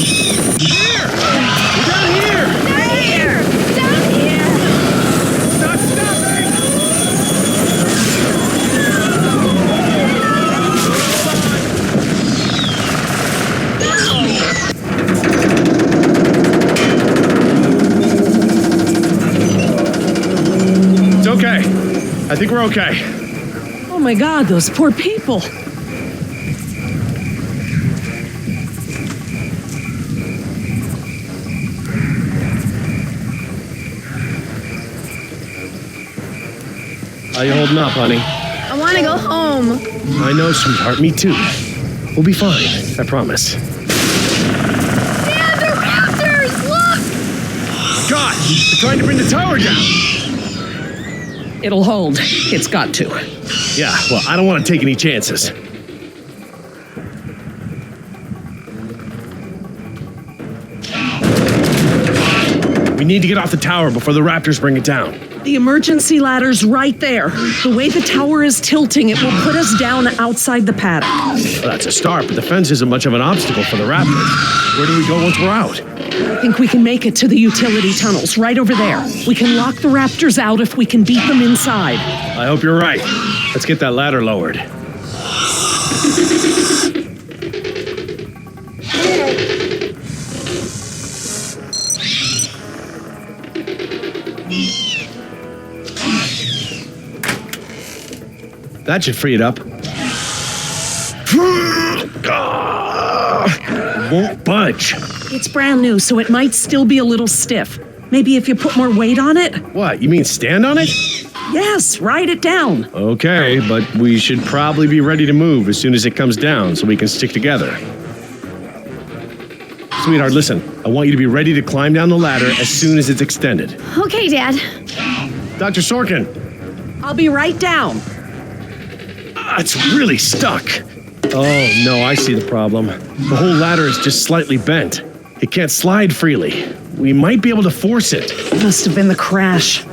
Here! We're down here! Down here! Down here! Not stopping! It's okay. I think we're okay. Oh my God, those poor people. How you holding up, honey? I want to go home. I know, sweetheart. Me too. We'll be fine. I promise. Dad, the raptors! Look! God! They're trying to bring the tower down! It'll hold. It's got to. Yeah, well, I don't want to take any chances. We need to get off the tower before the raptors bring it down. The emergency ladder's right there. The way the tower is tilting, it will put us down outside the paddock. Well, that's a start, but the fence isn't much of an obstacle for the raptors. Where do we go once we're out? I think we can make it to the utility tunnels right over there. We can lock the raptors out if we can beat them inside. I hope you're right. Let's get that ladder lowered. That should free it up. Won't budge. It's brand new, so it might still be a little stiff. Maybe if you put more weight on it? What, you mean stand on it? Yes, write it down. Okay, but we should probably be ready to move as soon as it comes down so we can stick together. Sweetheart, listen. I want you to be ready to climb down the ladder as soon as it's extended. Okay, Dad. Dr. Sorkin. I'll be right down. It's really stuck. Oh, no, I see the problem. The whole ladder is just slightly bent. It can't slide freely. We might be able to force it. Must have been the crash.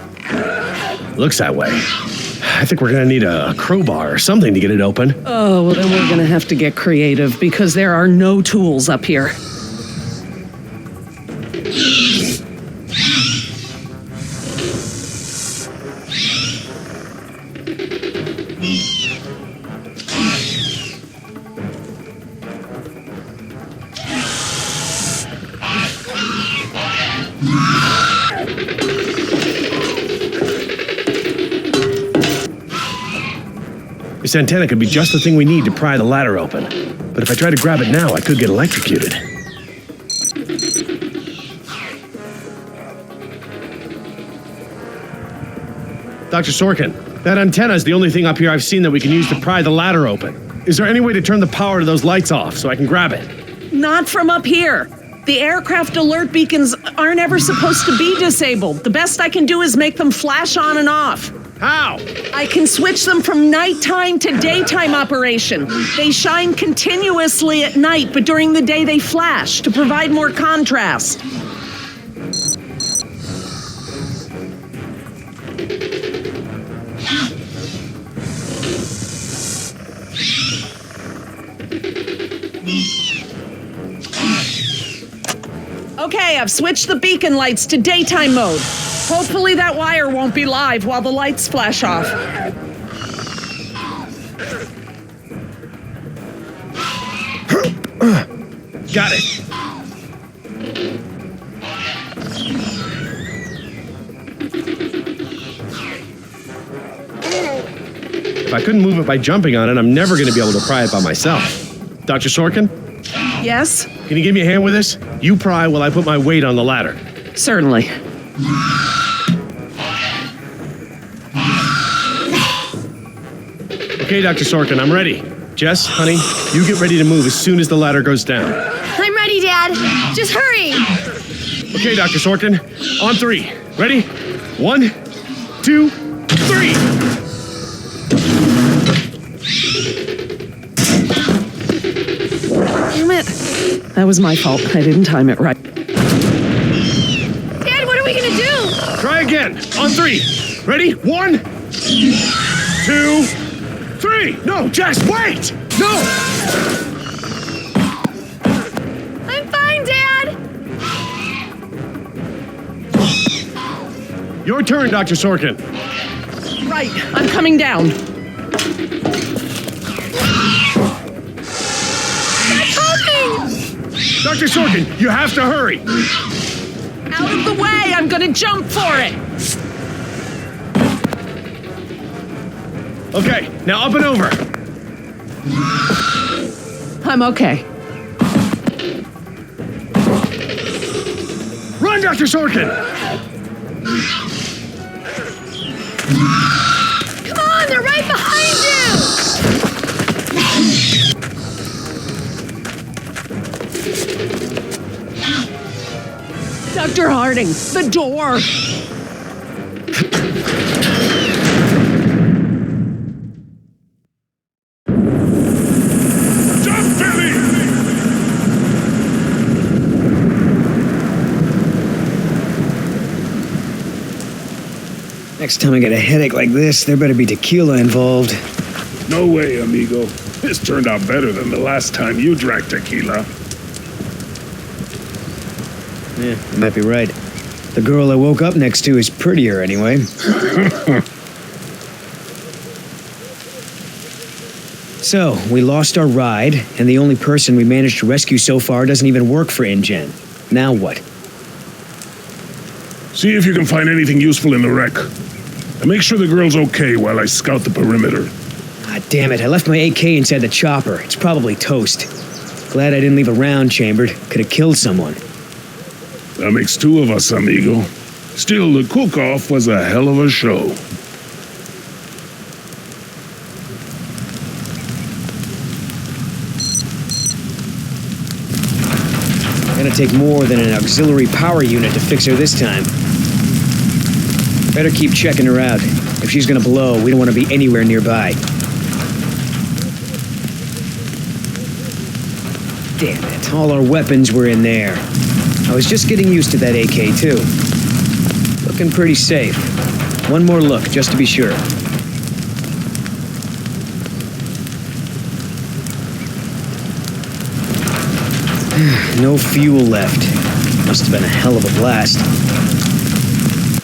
Looks that way. I think we're gonna need a crowbar or something to get it open. Oh, well then we're gonna have to get creative because there are no tools up here. This antenna could be just the thing we need to pry the ladder open. But if I try to grab it now, I could get electrocuted. Dr. Sorkin, that antenna is the only thing up here I've seen that we can use to pry the ladder open. Is there any way to turn the power to those lights off so I can grab it? Not from up here. The aircraft alert beacons aren't ever supposed to be disabled. The best I can do is make them flash on and off. How? I can switch them from nighttime to daytime operation. They shine continuously at night, but during the day they flash to provide more contrast. Okay, I've switched the beacon lights to daytime mode. Hopefully that wire won't be live while the lights flash off. Got it. If I couldn't move it by jumping on it, I'm never going to be able to pry it by myself. Dr. Sorkin? Yes? Can you give me a hand with this? You pry while I put my weight on the ladder. Certainly. Okay, Dr. Sorkin, I'm ready. Jess, honey, you get ready to move as soon as the ladder goes down. I'm ready, Dad. Just hurry. Okay, Dr. Sorkin, on three. Ready? 1, 2, 3. Damn it. That was my fault. I didn't time it right. Dad, what are we gonna do? Try again. On 3. Ready? 1, 2, 3. No, Jess, wait! No! I'm fine, Dad. Your turn, Dr. Sorkin. Right, I'm coming down. Dr. Sorkin, you have to hurry. Out of the way, I'm gonna jump for it. Okay, now up and over. I'm okay. Run, Dr. Sorkin! Come on, they're right behind you! Dr. Harding, the door. Jump, Billy! Next time I get a headache like this, there better be tequila involved. No way, amigo. This turned out better than the last time you drank tequila. Yeah, you might be right. The girl I woke up next to is prettier anyway. So, we lost our ride, and the only person we managed to rescue so far doesn't even work for InGen. Now what? See if you can find anything useful in the wreck. And make sure the girl's okay while I scout the perimeter. Ah, damn it, I left my AK inside the chopper. It's probably toast. Glad I didn't leave a round chambered. Could have killed someone. That makes two of us, amigo. Still, the cook-off was a hell of a show. Gonna take more than an auxiliary power unit to fix her this time. Better keep checking her out. If she's gonna blow, we don't want to be anywhere nearby. Damn it, all our weapons were in there. I was just getting used to that AK, too. Looking pretty safe. One more look, just to be sure. No fuel left. Must have been a hell of a blast.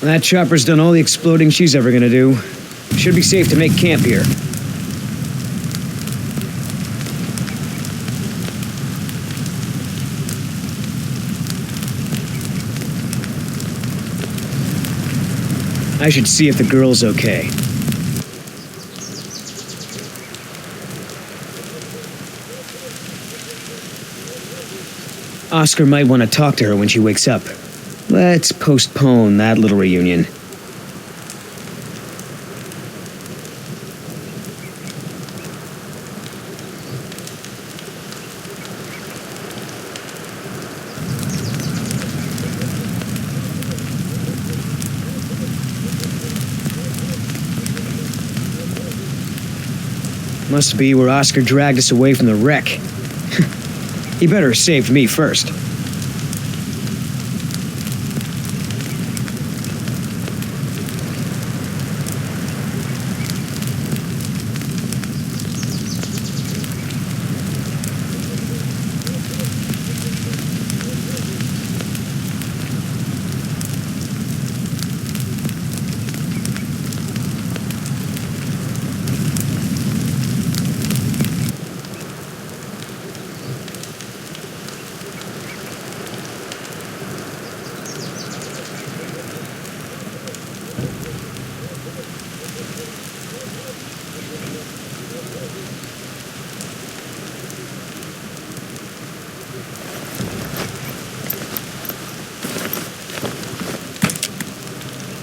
That chopper's done all the exploding she's ever gonna do. Should be safe to make camp here. I should see if the girl's okay. Oscar might want to talk to her when she wakes up. Let's postpone that little reunion. Must be where Oscar dragged us away from the wreck. He better have saved me first.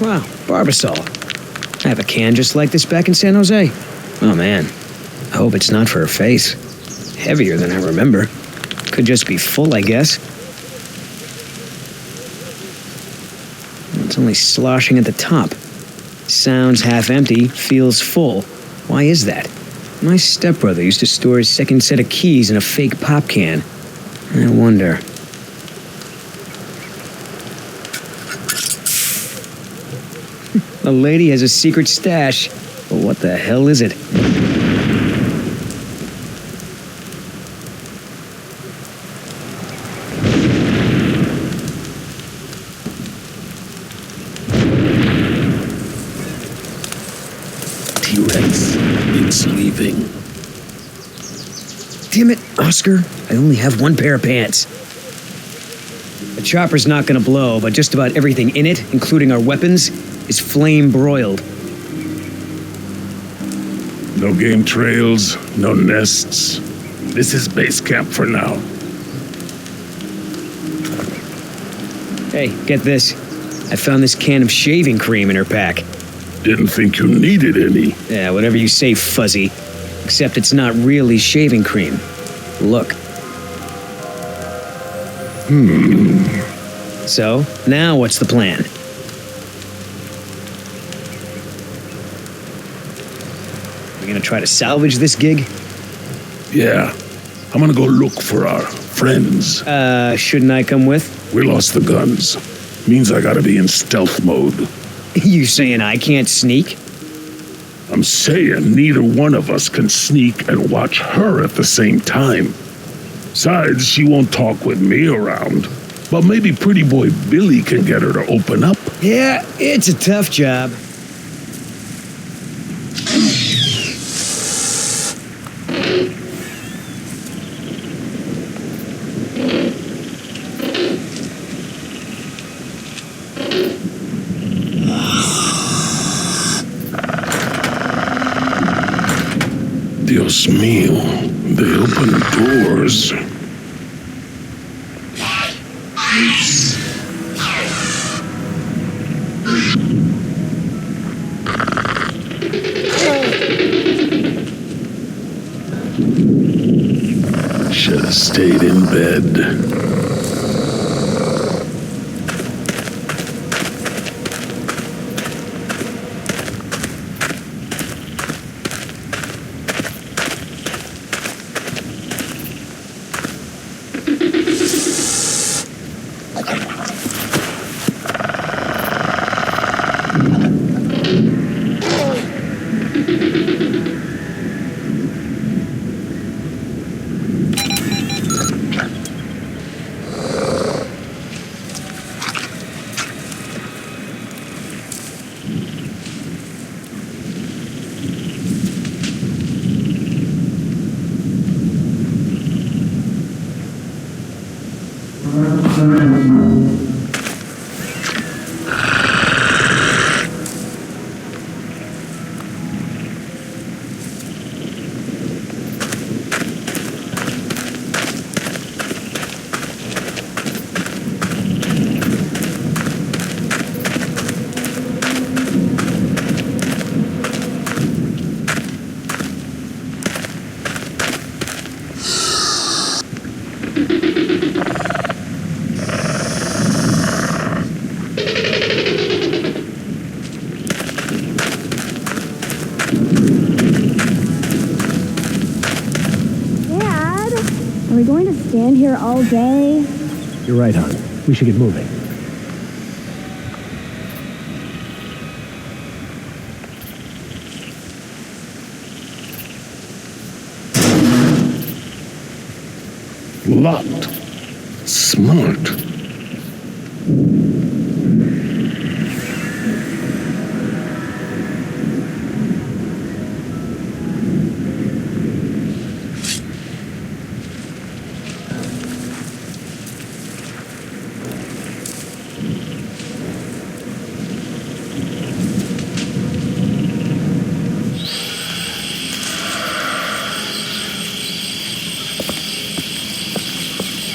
Wow, Barbasol. I have a can just like this back in San Jose. Oh man, I hope it's not for her face. Heavier than I remember. Could just be full, I guess. It's only sloshing at the top. Sounds half empty, feels full. Why is that? My stepbrother used to store his second set of keys in a fake pop can. I wonder. A lady has a secret stash. But what the hell is it? breathing. Damn it, Oscar. I only have one pair of pants. The chopper's not gonna blow, but just about everything in it, including our weapons, is flame broiled. No game trails, no nests. This is base camp for now. Hey, get this. I found this can of shaving cream in her pack. Didn't think you needed any. Yeah, whatever you say, Fuzzy. Except it's not really shaving cream. Look. So, now what's the plan? We gonna try to salvage this gig? Yeah. I'm gonna go look for our friends. Shouldn't I come with? We lost the guns. Means I gotta be in stealth mode. You saying I can't sneak? I'm saying neither one of us can sneak and watch her at the same time. Besides, she won't talk with me around. But maybe pretty boy Billy can get her to open up. Yeah, it's a tough job. Dios mío, they open doors. Should have stayed in bed. Are we going to stand here all day? You're right, hon. We should get moving. Locked. Smart.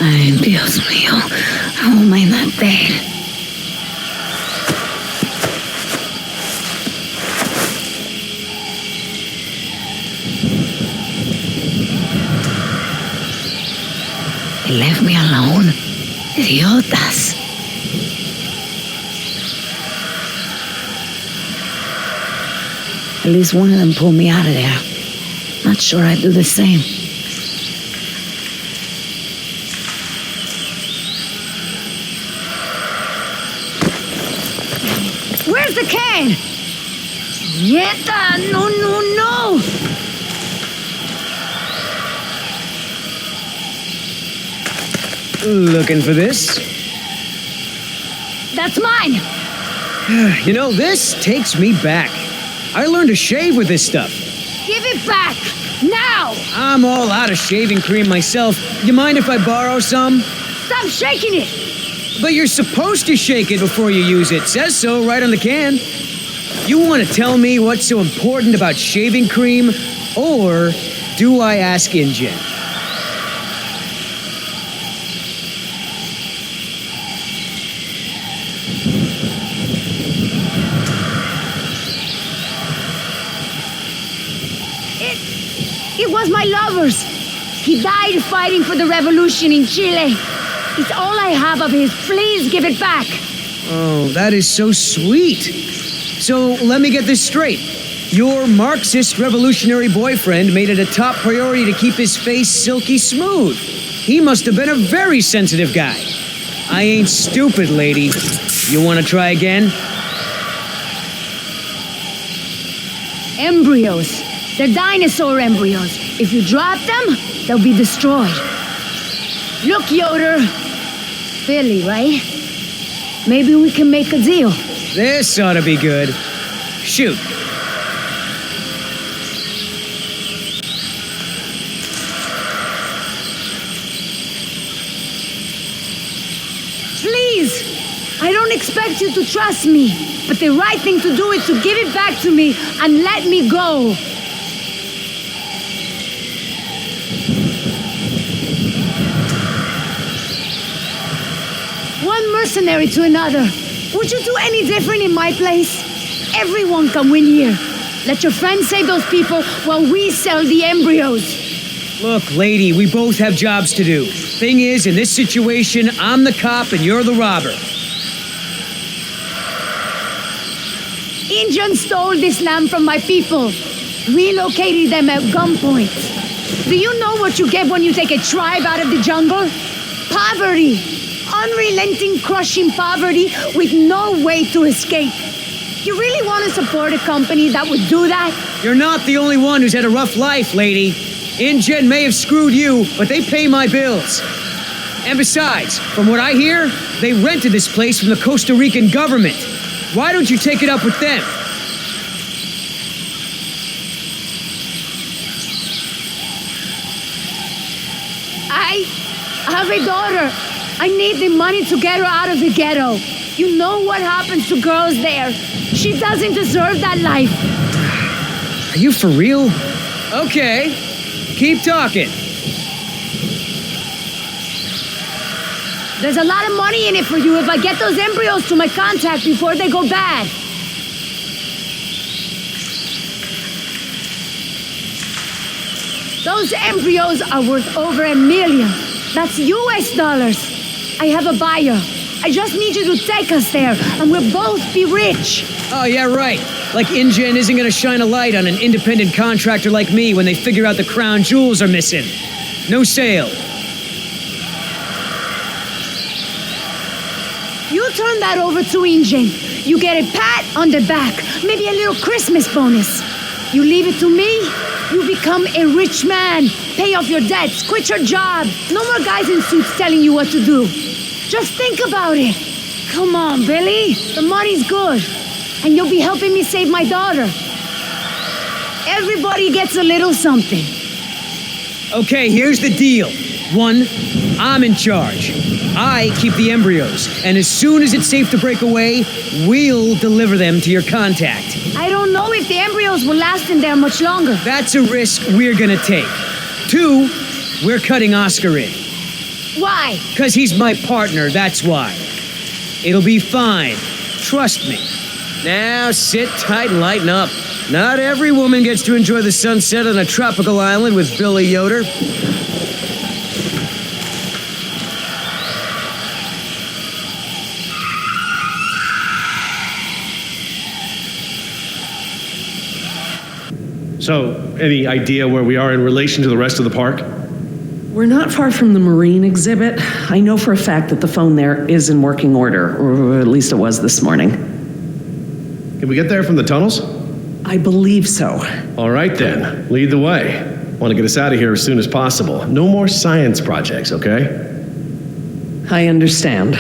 Ay, Dios mío. How am I not dead? They left me alone. Idiotas. At least one of them pulled me out of there. Not sure I'd do the same. Where's the can? Yeta! No, no, no! Looking for this? That's mine! You know, this takes me back. I learned to shave with this stuff. Give it back! Now! I'm all out of shaving cream myself. You mind if I borrow some? Stop shaking it! But you're supposed to shake it before you use it. Says so right on the can. You want to tell me what's so important about shaving cream? Or do I ask InGen? It was my lover's. He died fighting for the revolution in Chile. It's all I have of his. Please give it back. Oh, that is so sweet. So let me get this straight. Your Marxist revolutionary boyfriend made it a top priority to keep his face silky smooth. He must have been a very sensitive guy. I ain't stupid, lady. You want to try again? Embryos. They're dinosaur embryos. If you drop them, they'll be destroyed. Look, Yoder. Billy, right? Maybe we can make a deal. This ought to be good. Shoot. Please! I don't expect you to trust me, but the right thing to do is to give it back to me and let me go. One mercenary to another. Would you do any different in my place? Everyone can win here. Let your friends save those people while we sell the embryos. Look, lady, we both have jobs to do. Thing is, in this situation, I'm the cop and you're the robber. InGen stole this land from my people, relocated them at gunpoint. Do you know what you get when you take a tribe out of the jungle? Poverty. Unrelenting, crushing poverty with no way to escape. You really want to support a company that would do that? You're not the only one who's had a rough life, lady. InGen may have screwed you, but they pay my bills. And besides, from what I hear, they rented this place from the Costa Rican government. Why don't you take it up with them? I have a daughter. I need the money to get her out of the ghetto. You know what happens to girls there. She doesn't deserve that life. Are you for real? Okay. Keep talking. There's a lot of money in it for you if I get those embryos to my contact before they go bad. Those embryos are worth over $1 million. That's US dollars. I have a buyer. I just need you to take us there, and we'll both be rich. Oh, yeah, right. Like InGen isn't gonna shine a light on an independent contractor like me when they figure out the crown jewels are missing. No sale. You turn that over to InGen. You get a pat on the back, maybe a little Christmas bonus. You leave it to me, you become a rich man. Pay off your debts, quit your job. No more guys in suits telling you what to do. Just think about it. Come on, Billy. The money's good. And you'll be helping me save my daughter. Everybody gets a little something. Okay, here's the deal. 1, I'm in charge. I keep the embryos, and as soon as it's safe to break away, we'll deliver them to your contact. I don't know if the embryos will last in there much longer. That's a risk we're gonna take. 2, we're cutting Oscar in. Why? 'Cause he's my partner, that's why. It'll be fine. Trust me. Now sit tight and lighten up. Not every woman gets to enjoy the sunset on a tropical island with Billy Yoder. So, any idea where we are in relation to the rest of the park? We're not far from the marine exhibit. I know for a fact that the phone there is in working order, or at least it was this morning. Can we get there from the tunnels? I believe so. All right then, lead the way. Want to get us out of here as soon as possible. No more science projects, okay? I understand.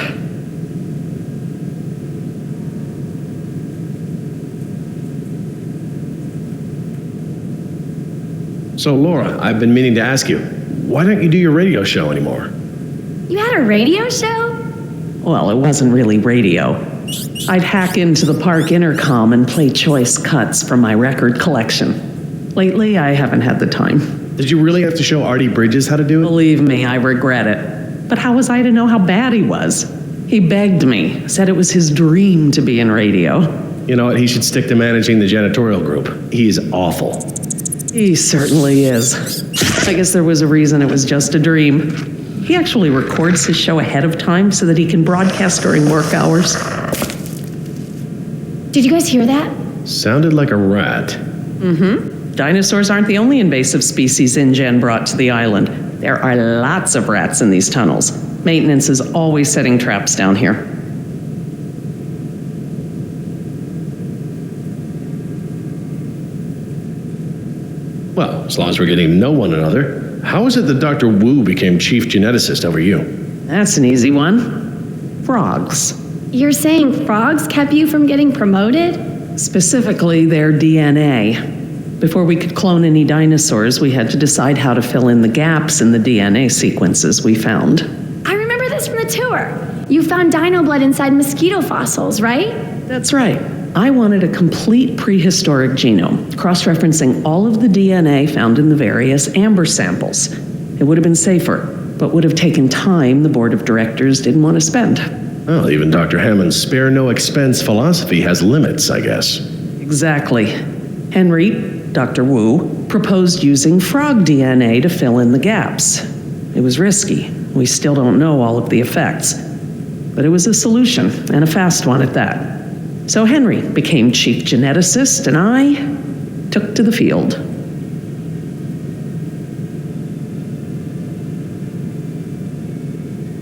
So, Laura, I've been meaning to ask you, why don't you do your radio show anymore? You had a radio show? Well, it wasn't really radio. I'd hack into the park intercom and play choice cuts from my record collection. Lately, I haven't had the time. Did you really have to show Artie Bridges how to do it? Believe me, I regret it. But how was I to know how bad he was? He begged me, said it was his dream to be in radio. You know what? He should stick to managing the janitorial group. He's awful. He certainly is. I guess there was a reason it was just a dream. He actually records his show ahead of time so that he can broadcast during work hours. Did you guys hear that? Sounded like a rat. Mm-hmm. Dinosaurs aren't the only invasive species InGen brought to the island. There are lots of rats in these tunnels. Maintenance is always setting traps down here. Well, as long as we're getting to know one another, how is it that Dr. Wu became chief geneticist over you? That's an easy one. Frogs. You're saying frogs kept you from getting promoted? Specifically, their DNA. Before we could clone any dinosaurs, we had to decide how to fill in the gaps in the DNA sequences we found. I remember this from the tour. You found dino blood inside mosquito fossils, right? That's right. I wanted a complete prehistoric genome, cross-referencing all of the DNA found in the various amber samples. It would have been safer, but would have taken time the board of directors didn't want to spend. Well, even Dr. Hammond's spare no expense philosophy has limits, I guess. Exactly. Henry, Dr. Wu, proposed using frog DNA to fill in the gaps. It was risky. We still don't know all of the effects. But it was a solution, and a fast one at that. So Henry became chief geneticist, and I took to the field.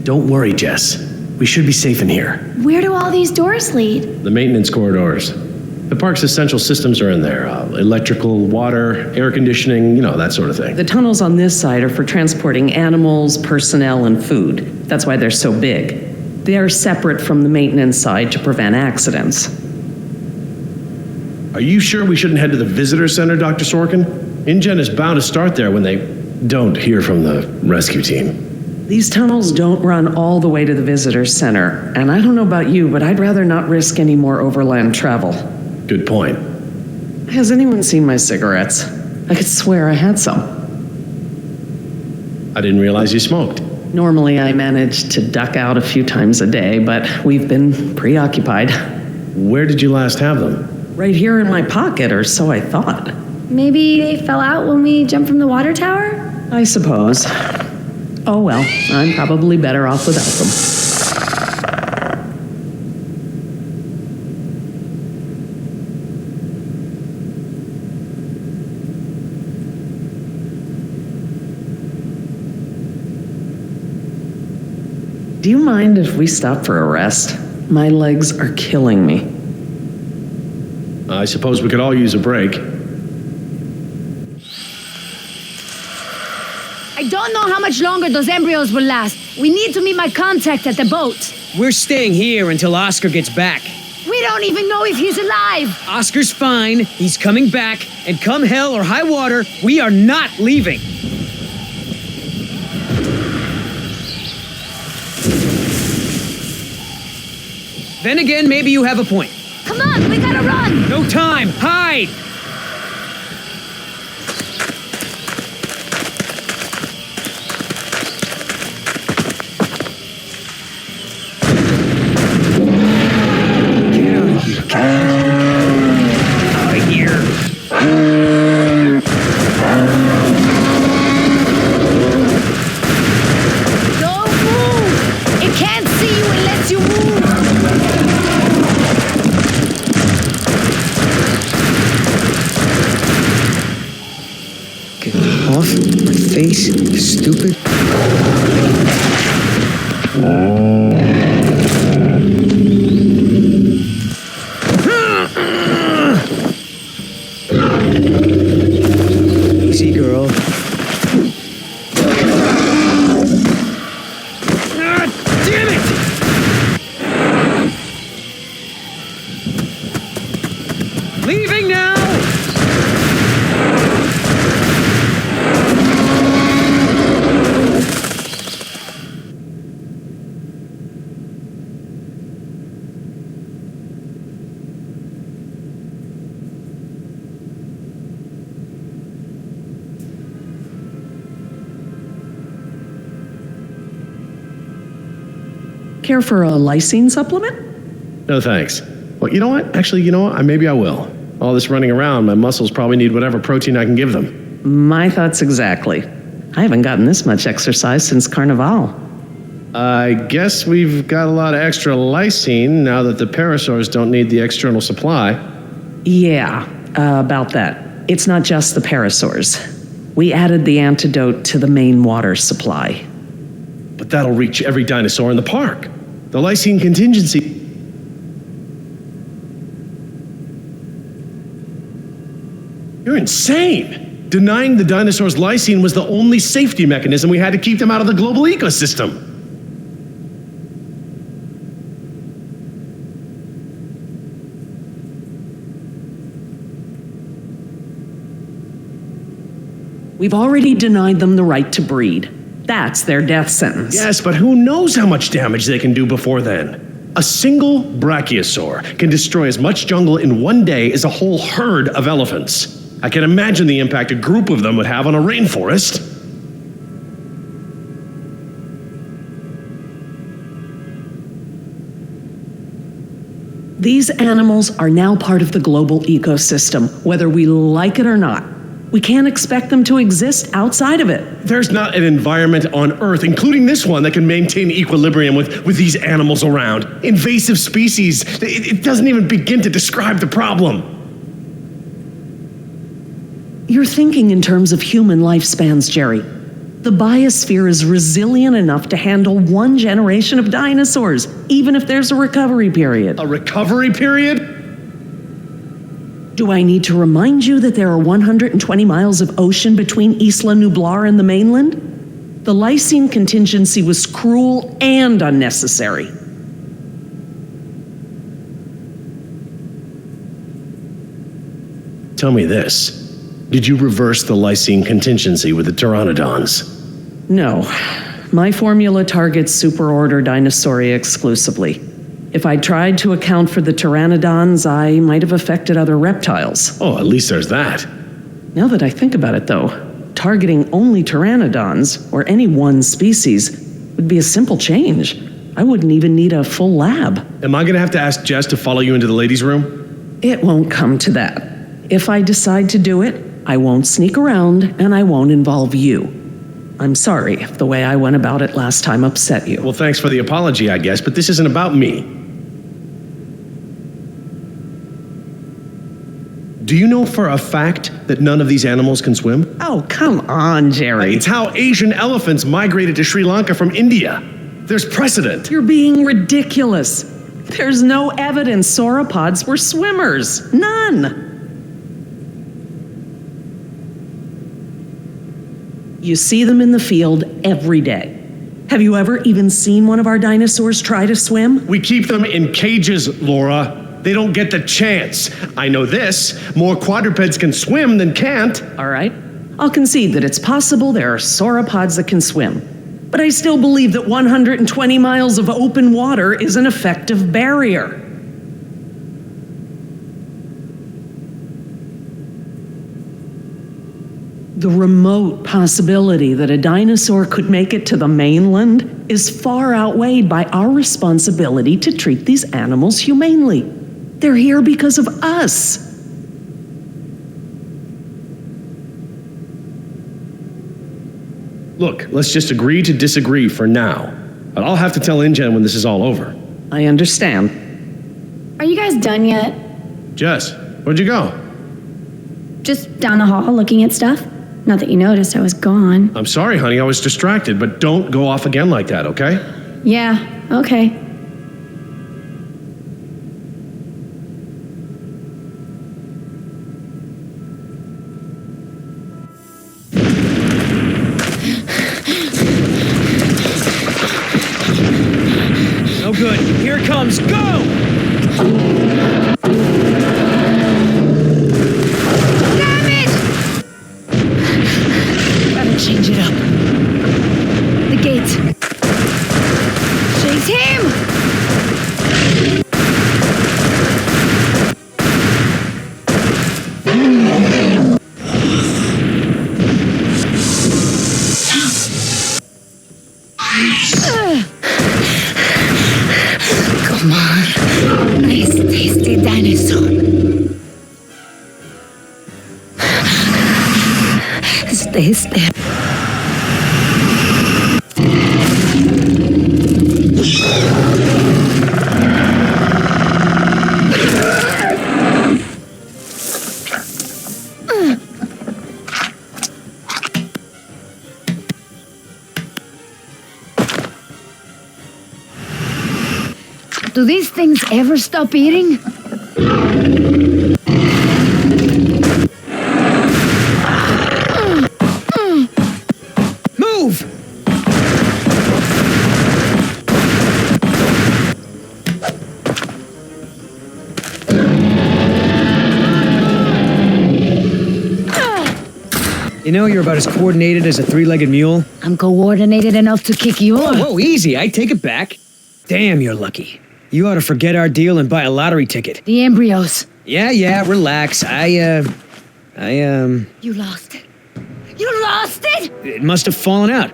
Don't worry, Jess. We should be safe in here. Where do all these doors lead? The maintenance corridors. The park's essential systems are in there. Electrical, water, air conditioning, you know, that sort of thing. The tunnels on this side are for transporting animals, personnel, and food. That's why they're so big. They are separate from the maintenance side to prevent accidents. Are you sure we shouldn't head to the visitor center, Dr. Sorkin? InGen is bound to start there when they don't hear from the rescue team. These tunnels don't run all the way to the visitor center, and I don't know about you, but I'd rather not risk any more overland travel. Good point. Has anyone seen my cigarettes? I could swear I had some. I didn't realize you smoked. Normally I manage to duck out a few times a day, but we've been preoccupied. Where did you last have them? Right here in my pocket, or so I thought. Maybe they fell out when we jumped from the water tower? I suppose. Oh well, I'm probably better off without them. Do you mind if we stop for a rest? My legs are killing me. I suppose we could all use a break. I don't know how much longer those embryos will last. We need to meet my contact at the boat. We're staying here until Oscar gets back. We don't even know if he's alive. Oscar's fine, he's coming back, and come hell or high water, we are not leaving. Then again, maybe you have a point. Come on, we gotta run. No time, hide! Don't move. It can't see you unless you move. Get off my face, stupid. Easy, girl. Damn it! Leaving now! Care for a lysine supplement? No thanks. Well, you know what? Actually, you know what? Maybe I will. All this running around, my muscles probably need whatever protein I can give them. My thoughts exactly. I haven't gotten this much exercise since Carnival. I guess we've got a lot of extra lysine now that the parasaurs don't need the external supply. Yeah, about that. It's not just the parasaurs. We added the antidote to the main water supply. But that'll reach every dinosaur in the park. The lysine contingency... You're insane! Denying the dinosaurs lysine was the only safety mechanism we had to keep them out of the global ecosystem. We've already denied them the right to breed. That's their death sentence. Yes, but who knows how much damage they can do before then? A single brachiosaur can destroy as much jungle in one day as a whole herd of elephants. I can imagine the impact a group of them would have on a rainforest. These animals are now part of the global ecosystem, whether we like it or not. We can't expect them to exist outside of it. There's not an environment on Earth, including this one, that can maintain equilibrium with these animals around. Invasive species, it doesn't even begin to describe the problem. You're thinking in terms of human lifespans, Jerry. The biosphere is resilient enough to handle one generation of dinosaurs, even if there's a recovery period. A recovery period? Do I need to remind you that there are 120 miles of ocean between Isla Nublar and the mainland? The lysine contingency was cruel and unnecessary. Tell me this. Did you reverse the lysine contingency with the pteranodons? No. My formula targets superorder Dinosauria exclusively. If I tried to account for the pteranodons, I might have affected other reptiles. Oh, at least there's that. Now that I think about it, though, targeting only pteranodons, or any one species, would be a simple change. I wouldn't even need a full lab. Am I gonna have to ask Jess to follow you into the ladies' room? It won't come to that. If I decide to do it, I won't sneak around, and I won't involve you. I'm sorry if the way I went about it last time upset you. Well, thanks for the apology, I guess, but this isn't about me. Do you know for a fact that none of these animals can swim? Oh, come on, Jerry. It's how Asian elephants migrated to Sri Lanka from India. There's precedent. You're being ridiculous. There's no evidence sauropods were swimmers. None. You see them in the field every day. Have you ever even seen one of our dinosaurs try to swim? We keep them in cages, Laura. They don't get the chance. I know this. More quadrupeds can swim than can't. All right. I'll concede that it's possible there are sauropods that can swim. But I still believe that 120 miles of open water is an effective barrier. The remote possibility that a dinosaur could make it to the mainland is far outweighed by our responsibility to treat these animals humanely. They're here because of us. Look, let's just agree to disagree for now. But I'll have to tell InGen when this is all over. I understand. Are you guys done yet? Jess, where'd you go? Just down the hall looking at stuff? Not that you noticed I was gone. I'm sorry, honey, I was distracted, but don't go off again like that, okay? Yeah, okay. No good. Here it comes. Go! Change it up. The gate. Chase him! dinosaur. Stay still. Do these things ever stop eating? Move! You know you're about as coordinated as a three-legged mule? I'm coordinated enough to kick you off. Whoa, easy. I take it back. Damn, you're lucky. You ought to forget our deal and buy a lottery ticket. The embryos. Yeah, relax. You lost it. You lost it? It must have fallen out.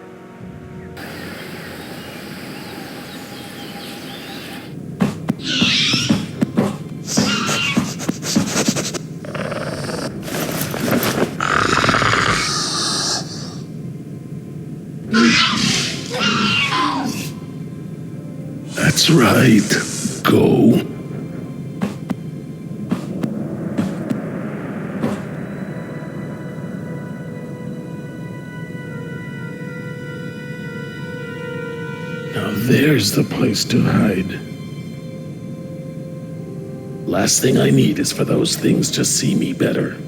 That's right. Go. Now there's the place to hide. Last thing I need is for those things to see me better.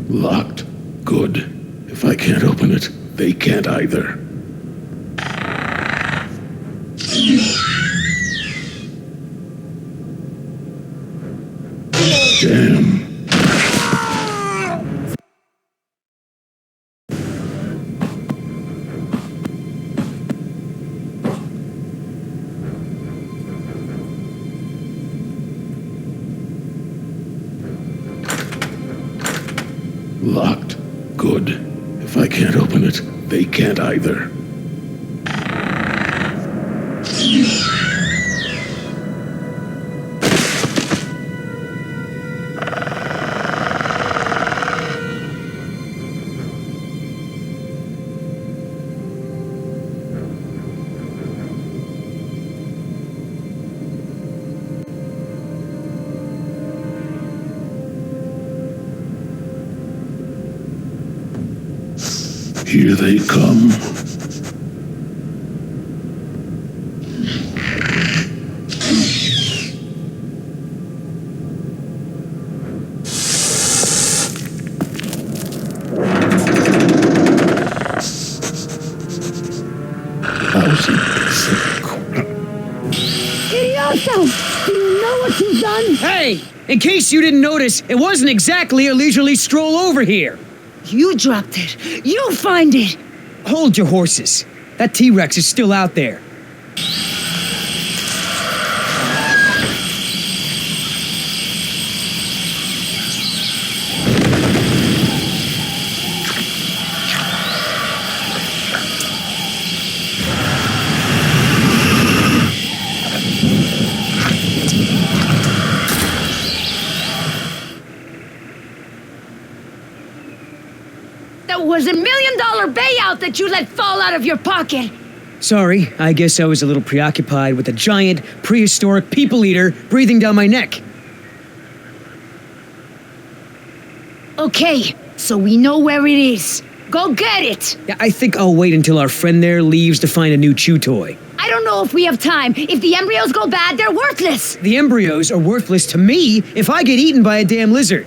Locked. Good. If I can't open it, they can't either. Damn. Locked. Good. If I can't open it, they can't either. Here they come. Idioto! Do you know what you've done? Hey! In case you didn't notice, it wasn't exactly a leisurely stroll over here. You dropped it. You find it. Hold your horses. That T-Rex is still out there. That was $1 million payout that you let fall out of your pocket. Sorry, I guess I was a little preoccupied with a giant, prehistoric people eater breathing down my neck. Okay, so we know where it is. Go get it. Yeah, I think I'll wait until our friend there leaves to find a new chew toy. I don't know if we have time. If the embryos go bad, they're worthless. The embryos are worthless to me if I get eaten by a damn lizard.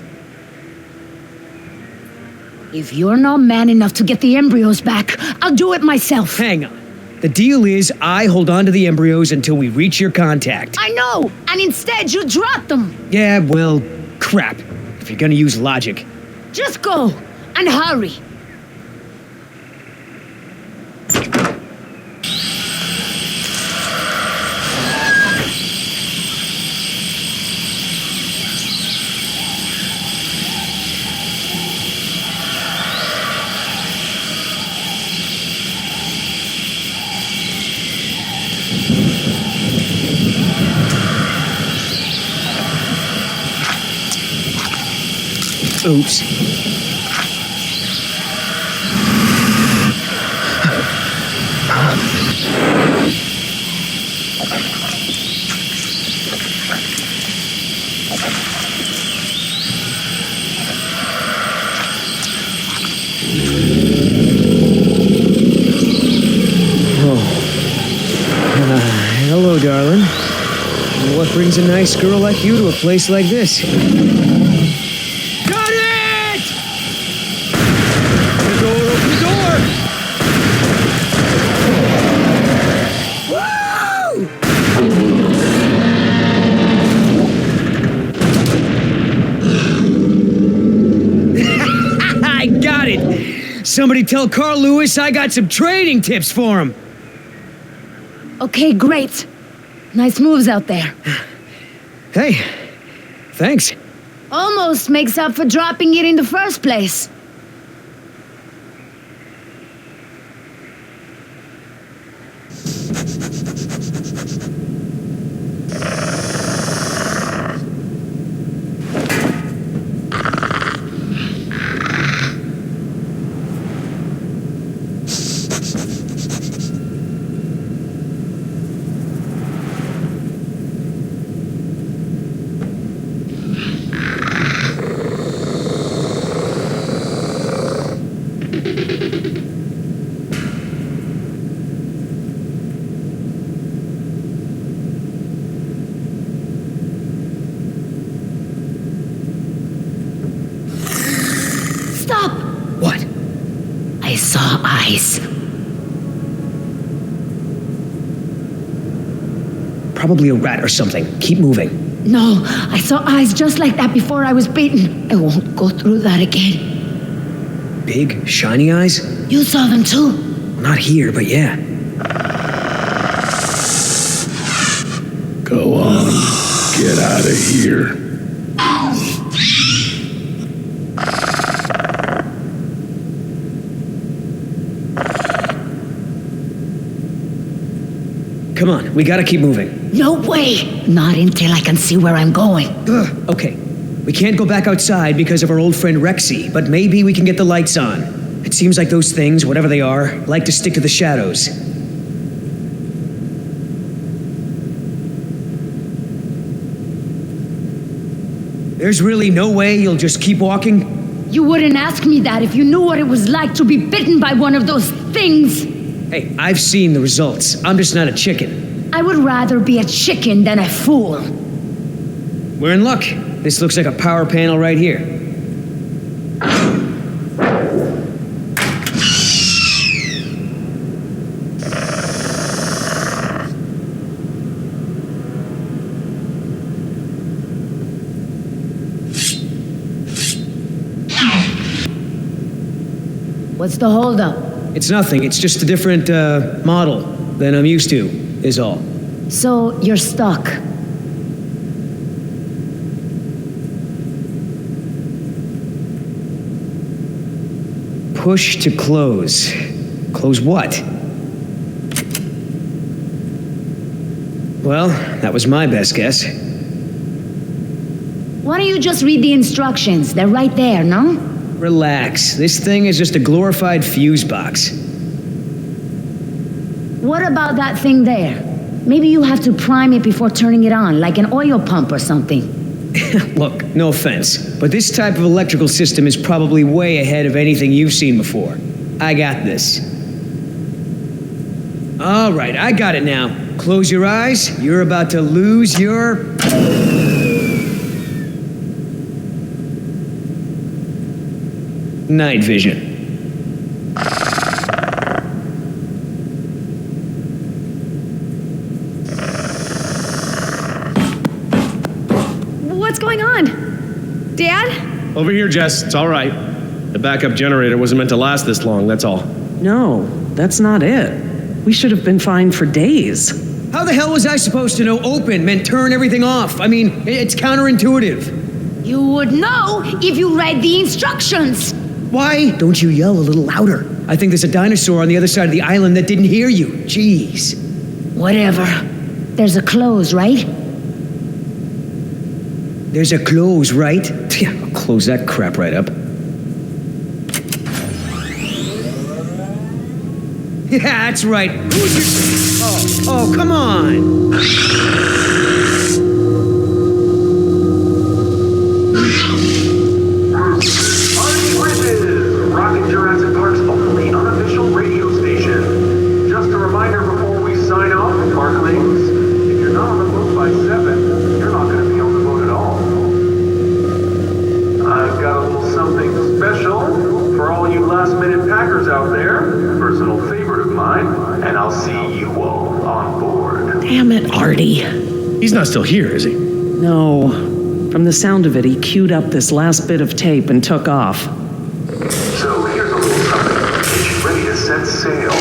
If you're not man enough to get the embryos back, I'll do it myself. Hang on. The deal is I hold on to the embryos until we reach your contact. I know, and instead you drop them. Yeah, well, crap. If you're gonna use logic. Just go, and hurry. Oops. Hello, darling. What brings a nice girl like you to a place like this? Got it! Open the door, open the door! Woo! I got it! Somebody tell Carl Lewis I got some training tips for him. Okay, great. Nice moves out there. Hey, thanks. Almost makes up for dropping it in the first place. Stop! What? I saw eyes. Probably a rat or something. Keep moving. No, I saw eyes just like that before I was beaten. I won't go through that again. Big, shiny eyes? You saw them too. Not here, but yeah. Go on. Get out of here. Come on, we gotta keep moving. No way! Not until I can see where I'm going. Okay, we can't go back outside because of our old friend Rexy, but maybe we can get the lights on. It seems like those things, whatever they are, like to stick to the shadows. There's really no way you'll just keep walking? You wouldn't ask me that if you knew what it was like to be bitten by one of those things. Hey, I've seen the results. I'm just not a chicken. I would rather be a chicken than a fool. We're in luck. This looks like a power panel right here. What's the holdup? It's nothing. It's just a different model than I'm used to, is all. So you're stuck. Push to close. Close what? Well, that was my best guess. Why don't you just read the instructions? They're right there, no? Relax. This thing is just a glorified fuse box. What about that thing there? Maybe you have to prime it before turning it on, like an oil pump or something. Look, no offense, but this type of electrical system is probably way ahead of anything you've seen before. I got this. All right, I got it now. Close your eyes. You're about to lose your... night vision. What's going on? Dad? Over here, Jess. It's all right. The backup generator wasn't meant to last this long, that's all. No, that's not it. We should have been fine for days. How the hell was I supposed to know open meant turn everything off? I mean, it's counterintuitive. You would know if you read the instructions. Why don't you yell a little louder? I think there's a dinosaur on the other side of the island that didn't hear you. Jeez. Whatever. There's a close, right? There's a close, right? Yeah, I'll close that crap right up. Yeah, that's right. Oh, come on. Rockin' Jurassic Park's only unofficial radio station. Just a reminder before we sign off, Parklings, if you're not on the boat by 7, you're not going to be on the boat at all. I've got a little something special for all you last-minute packers out there. Personal favorite of mine, and I'll see you all on board. Damn it, Artie. He's not still here, is he? No. From the sound of it, he queued up this last bit of tape and took off. So here's a little something. Get you ready to set sail.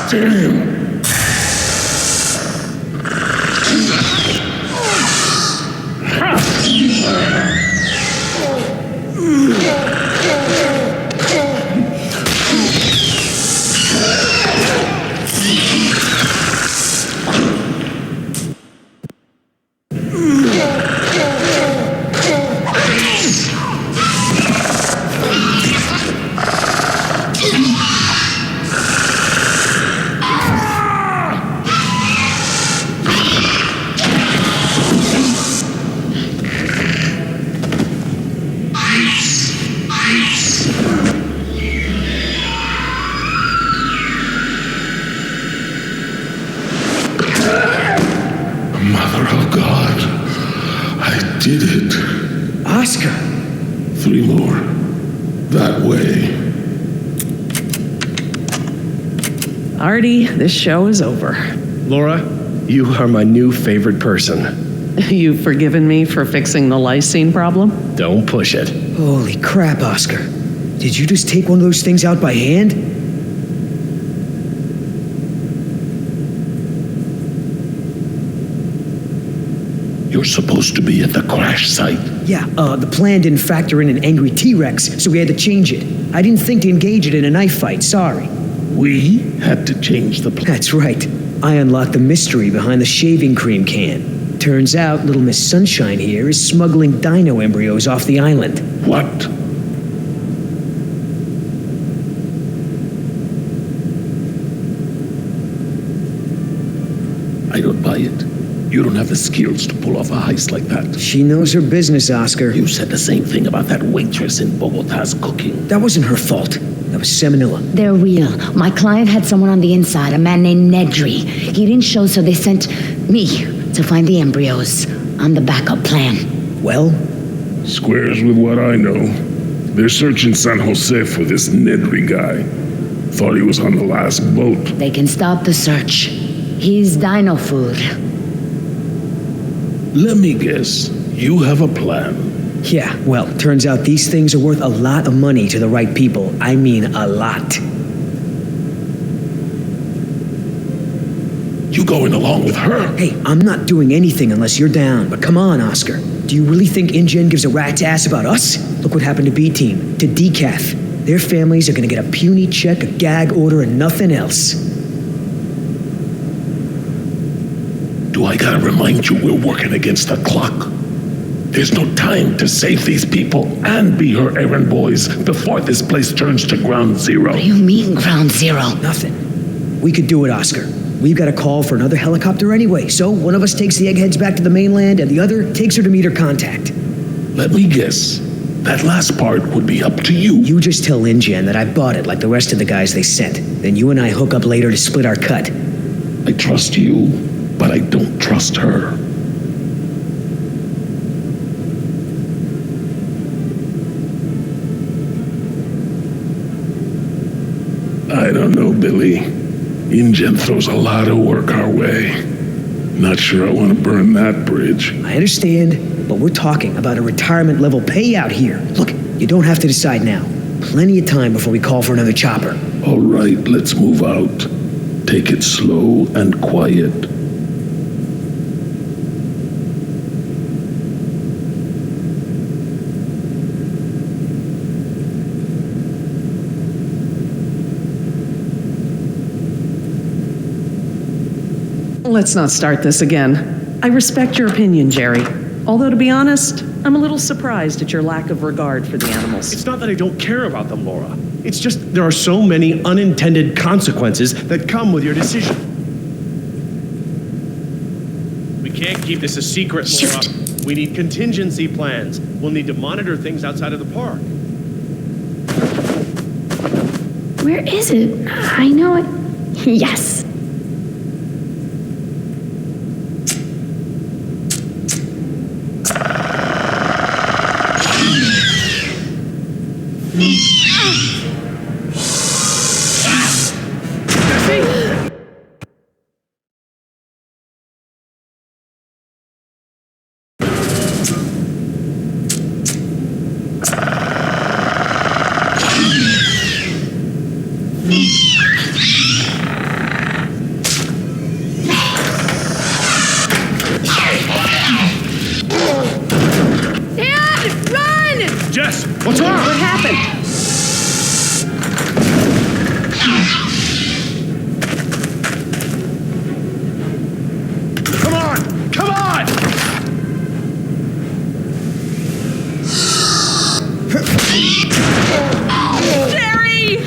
Damn. Mother of God, I did it. Oscar. 3 more. That way. Artie, this show is over. Laura, you are my new favorite person. You've forgiven me for fixing the lysine problem? Don't push it. Holy crap, Oscar. Did you just take one of those things out by hand? You're supposed to be at the crash site. Yeah, the plan didn't factor in an angry T-Rex, so we had to change it. I didn't think to engage it in a knife fight, sorry. We had to change the plan. That's right. I unlocked the mystery behind the shaving cream can. Turns out little Miss Sunshine here is smuggling dino embryos off the island. What? I don't buy it. You don't have the skills to pull off a heist like that. She knows her business, Oscar. You said the same thing about that waitress in Bogota's cooking. That wasn't her fault. That was Seminilla. They're real. My client had someone on the inside, a man named Nedry. He didn't show, so they sent me to find the embryos. I'm the backup plan. Well? Squares with what I know. They're searching San Jose for this Nedry guy. Thought he was on the last boat. They can stop the search. He's dino food. Let me guess. You have a plan. Yeah, well, turns out these things are worth a lot of money to the right people. I mean, a lot. You going along with her? Hey, I'm not doing anything unless you're down, but come on, Oscar. Do you really think InGen gives a rat's ass about us? Look what happened to B-Team, to Decaf. Their families are gonna get a puny check, a gag order, and nothing else. Do I gotta remind you we're working against the clock? There's no time to save these people and be her errand boys before this place turns to ground zero. What do you mean, ground zero? Nothing. We could do it, Oscar. We've got a call for another helicopter anyway, so one of us takes the eggheads back to the mainland and the other takes her to meet her contact. Let me guess. That last part would be up to you. You just tell InGen that I bought it like the rest of the guys they sent. Then you and I hook up later to split our cut. I trust you, but I don't trust her. I don't know, Billy. InGen throws a lot of work our way. Not sure I want to burn that bridge. I understand, but we're talking about a retirement level payout here. Look, you don't have to decide now. Plenty of time before we call for another chopper. All right, let's move out. Take it slow and quiet. Let's not start this again. I respect your opinion, Jerry. Although, to be honest, I'm a little surprised at your lack of regard for the animals. It's not that I don't care about them, Laura. It's just there are so many unintended consequences that come with your decision. We can't keep this a secret, Laura. Shoot. We need contingency plans. We'll need to monitor things outside of the park. Where is it? I know it. Yes. Dad, run! Jess, what's wrong? What happened? Come on! Come on! Jerry!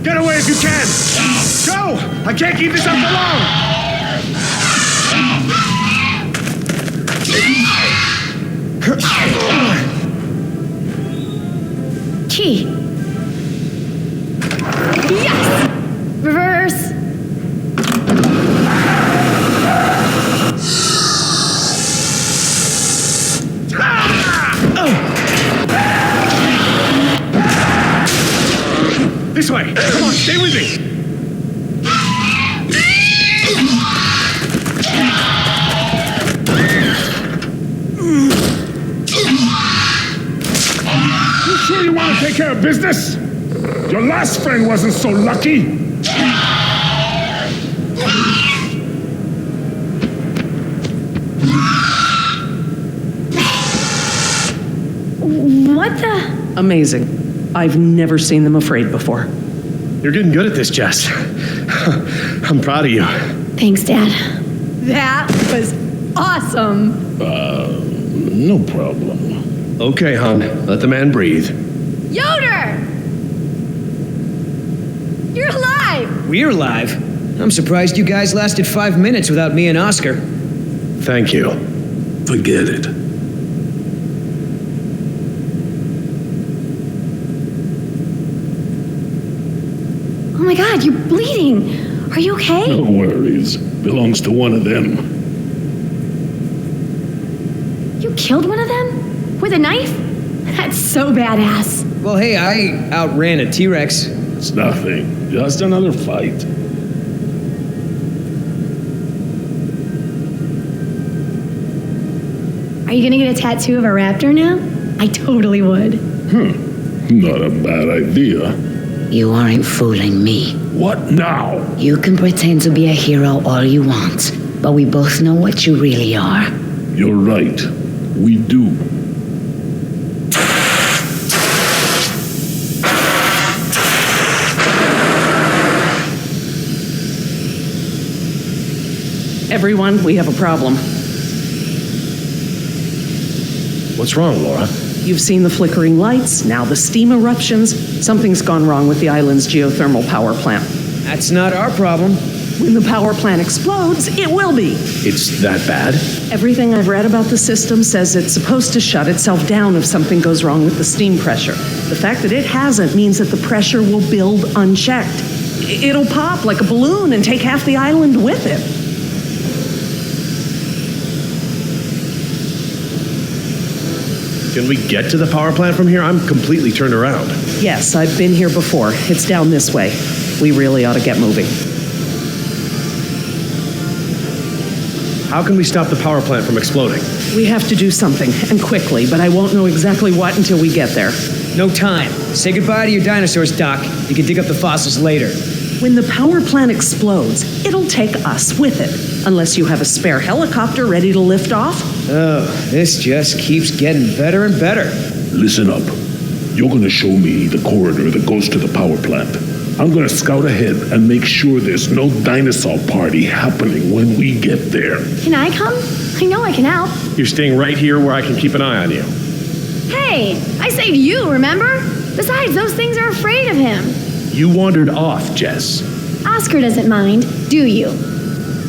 Get away if you can! Go! I can't keep this up for long! Key. Yes! Reverse. This way! Come on, stay with me! You sure you want to take care of business? Your last friend wasn't so lucky. What the? Amazing. I've never seen them afraid before. You're getting good at this, Jess. I'm proud of you. Thanks, Dad. That was awesome. No problem. Okay, hon. Let the man breathe. Yoder! You're alive! We're live. I'm surprised you guys lasted 5 minutes without me and Oscar. Thank you. Forget it. Oh my God, you're bleeding. Are you okay? No worries. Belongs to one of them. You killed one of them? With a knife? That's so badass. Well, hey, I outran a T-Rex. It's nothing. Just another fight. Are you gonna get a tattoo of a raptor now? I totally would. Not a bad idea. You aren't fooling me. What now? You can pretend to be a hero all you want, but we both know what you really are. You're right. We do. Everyone, we have a problem. What's wrong, Laura? You've seen the flickering lights, now the steam eruptions. Something's gone wrong with the island's geothermal power plant. That's not our problem. When the power plant explodes, it will be. It's that bad? Everything I've read about the system says it's supposed to shut itself down if something goes wrong with the steam pressure. The fact that it hasn't means that the pressure will build unchecked. It'll pop like a balloon and take half the island with it. Can we get to the power plant from here? I'm completely turned around. Yes, I've been here before. It's down this way. We really ought to get moving. How can we stop the power plant from exploding? We have to do something, and quickly, but I won't know exactly what until we get there. no time. Say goodbye to your dinosaurs, Doc. You can dig up the fossils later. When the power plant explodes, it'll take us with it. Unless you have a spare helicopter ready to lift off. Oh, this just keeps getting better and better. Listen up. You're gonna show me the corridor that goes to the power plant. I'm gonna scout ahead and make sure there's no dinosaur party happening when we get there. Can I come? I know I can help. You're staying right here where I can keep an eye on you. Hey, I saved you, remember? Besides, those things are afraid of him. You wandered off, Jess. Oscar doesn't mind, do you?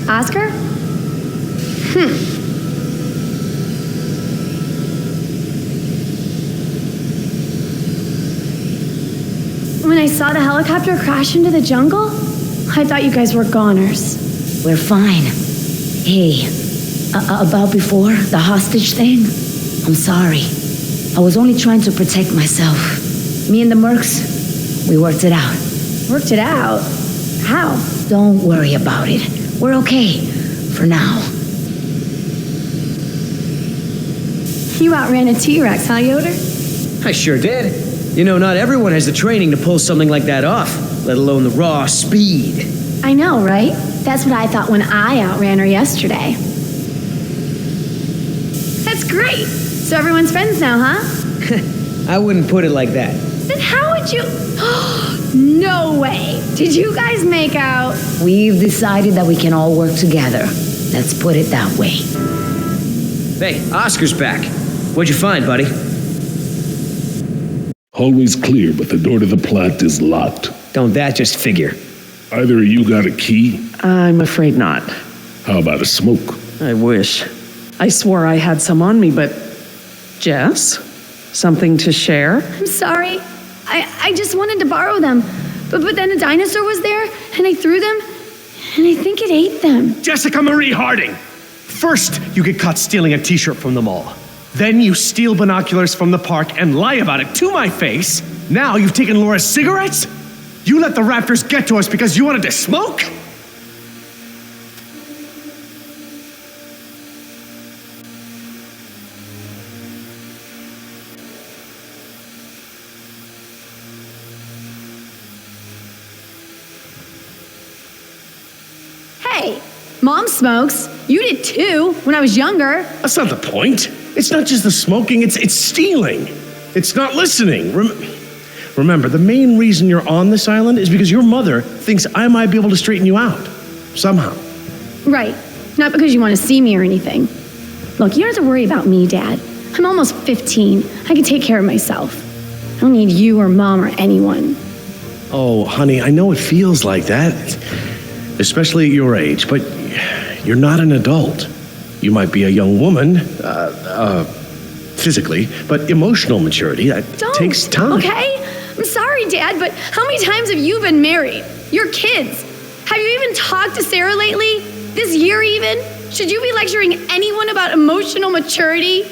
Oscar? When I saw the helicopter crash into the jungle, I thought you guys were goners. We're fine. Hey, about before, the hostage thing? I'm sorry. I was only trying to protect myself. Me and the Mercs, we worked it out. Worked it out? How? Don't worry about it. We're okay. For now. You outran a T-Rex, huh, Yoder? I sure did. You know, not everyone has the training to pull something like that off, let alone the raw speed. I know, right? That's what I thought when I outran her yesterday. That's great. So everyone's friends now, huh? I wouldn't put it like that. Then how would you... No way. Did you guys make out? We've decided that we can all work together. Let's put it that way. Hey, Oscar's back. What'd you find, buddy? Always clear, but the door to the plant is locked. Don't that just figure? Either of you got a key? I'm afraid not. How about a smoke? I wish. I swore I had some on me, but... Jess? Something to share? I'm sorry. I just wanted to borrow them. But then a dinosaur was there, and I threw them, and I think it ate them. Jessica Marie Harding! First, you get caught stealing a t-shirt from the mall. Then you steal binoculars from the park and lie about it to my face. Now you've taken Laura's cigarettes? You let the raptors get to us because you wanted to smoke? Hey, Mom smokes. You did too, when I was younger. That's not the point. It's not just the smoking, it's stealing. It's not listening. Remember, the main reason you're on this island is because your mother thinks I might be able to straighten you out. Somehow. Right. Not because you want to see me or anything. Look, you don't have to worry about me, Dad. I'm almost 15. I can take care of myself. I don't need you or Mom or anyone. Oh, honey, I know it feels like that. Especially at your age, but you're not an adult. You might be a young woman, physically, but emotional maturity, that takes time. Okay? I'm sorry, Dad, but how many times have you been married? Your kids. Have you even talked to Sarah lately? This year even? Should you be lecturing anyone about emotional maturity?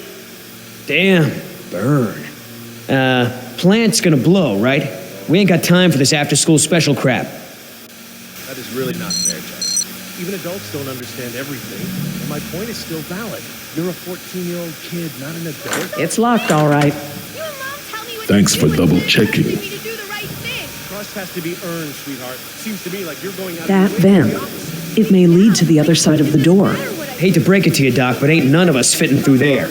Damn, burn. Plant's gonna blow, right? We ain't got time for this after-school special crap. That is really not fair, Jess. Even adults don't understand everything, and my point is still valid. You're a 14-year-old kid, not an adult. It's locked, all right. You and Mom tell me what Thanks to for do and double-checking. you need to do the right thing. Trust has to be earned, sweetheart. Seems to me like you're going out That of your way to vent. do the opposite. It may lead to the other side of the door. Hate to break it to you, Doc, but ain't none of us fitting through there.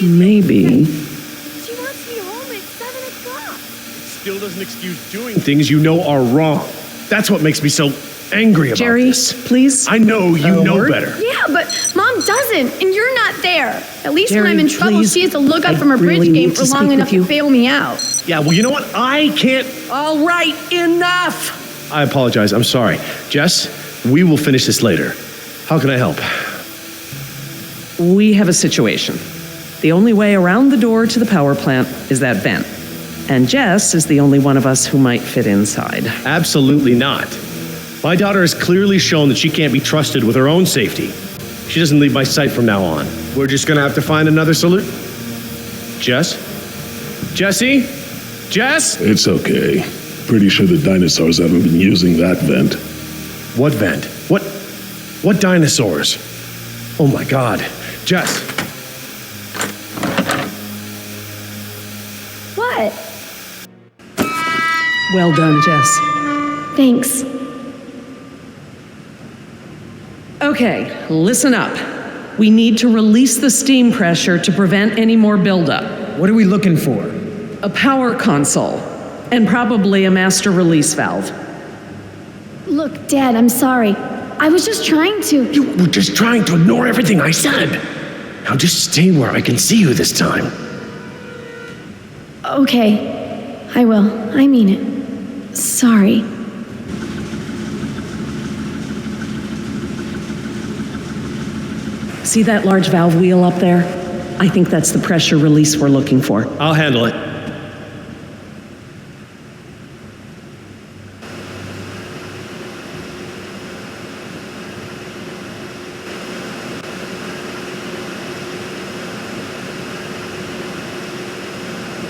Maybe. She wants to be home at 7 o'clock. Still doesn't excuse doing things you know are wrong. That's what makes me so angry about Jerry, this. please. I know you know word? better. Yeah, but Mom doesn't, and you're not there. At least when Jerry, I'm in trouble, please. she has to look up I from her bridge really game need for to long speak enough with you. to bail me out. Yeah, well, you know what? I can't... All right, enough! I apologize. I'm sorry. Jess, we will finish this later. How can I help? We have a situation. The only way around the door to the power plant is that vent. And Jess is the only one of us who might fit inside. Absolutely not. My daughter has clearly shown that she can't be trusted with her own safety. She doesn't leave my sight from now on. We're just gonna have to find another solution. Jess? Jessie? Jess? It's okay. Pretty sure the dinosaurs haven't been using that vent. What vent? What dinosaurs? Oh my God. Jess. What? Well done, Jess. Thanks. Okay, listen up. We need to release the steam pressure to prevent any more buildup. What are we looking for? A power console, and probably a master release valve. Look, Dad, I'm sorry. I was just trying to. You were just trying to ignore everything I said. Now just stay where I can see you this time. Okay, I will. I mean it. Sorry. See that large valve wheel up there? I think that's the pressure release we're looking for. I'll handle it.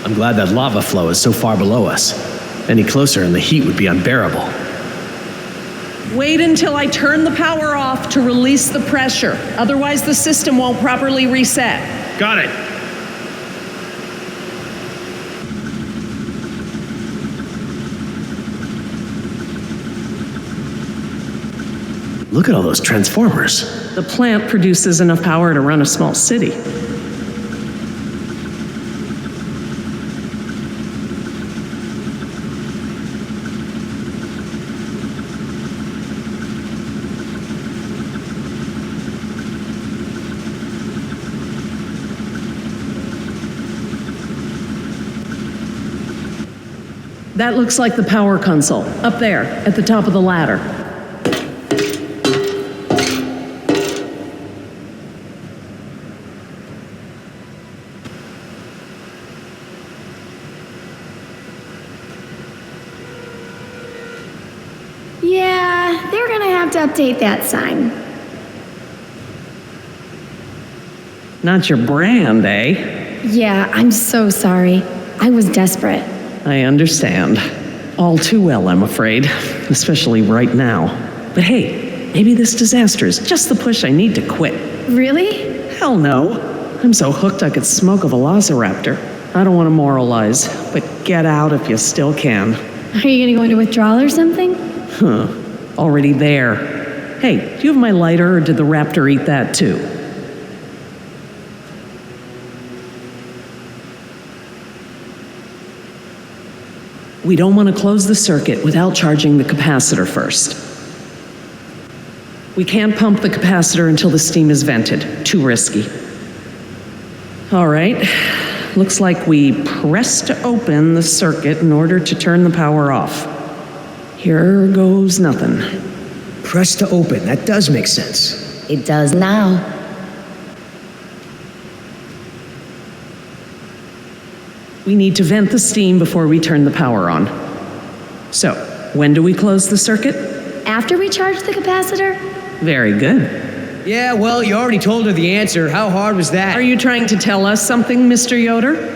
I'm glad that lava flow is so far below us. Any closer and the heat would be unbearable. Wait until I turn the power off to release the pressure. Otherwise, the system won't properly reset. Got it. Look at all those transformers. The plant produces enough power to run a small city. That looks like the power console, up there, at the top of the ladder. Yeah, they're gonna have to update that sign. Not your brand, eh? Yeah, I'm so sorry. I was desperate. I understand. All too well, I'm afraid. Especially right now. But hey, maybe this disaster is just the push I need to quit. Really? Hell no. I'm so hooked I could smoke a velociraptor. I don't want to moralize, but get out if you still can. Are you gonna go into withdrawal or something? Huh. Already there. Hey, do you have my lighter or did the raptor eat that too? We don't want to close the circuit without charging the capacitor first. We can't pump the capacitor until the steam is vented. Too risky. All right. Looks like we pressed open the circuit in order to turn the power off. Here goes nothing. Press to open. That does make sense. It does now. We need to vent the steam before we turn the power on. So, when do we close the circuit? After we charge the capacitor? Very good. Yeah, well, you already told her the answer. How hard was that? Are you trying to tell us something, Mr. Yoder?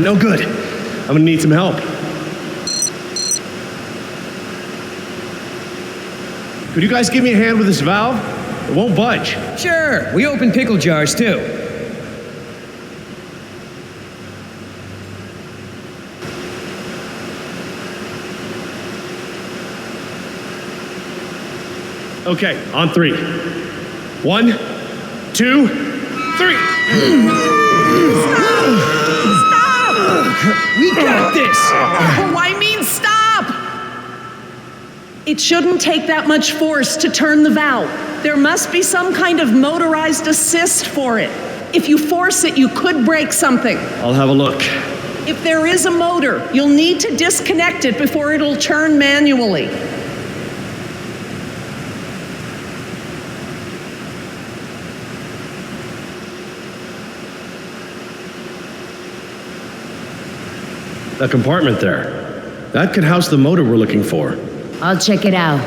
No good. I'm gonna need some help. Could you guys give me a hand with this valve? It won't budge. Sure, we open pickle jars too. Okay, on 3. 1, 2, 3. We got this! Oh, I mean, stop! It shouldn't take that much force to turn the valve. There must be some kind of motorized assist for it. If you force it, you could break something. I'll have a look. If there is a motor, you'll need to disconnect it before it'll turn manually. The compartment there. That could house the motor we're looking for. I'll check it out.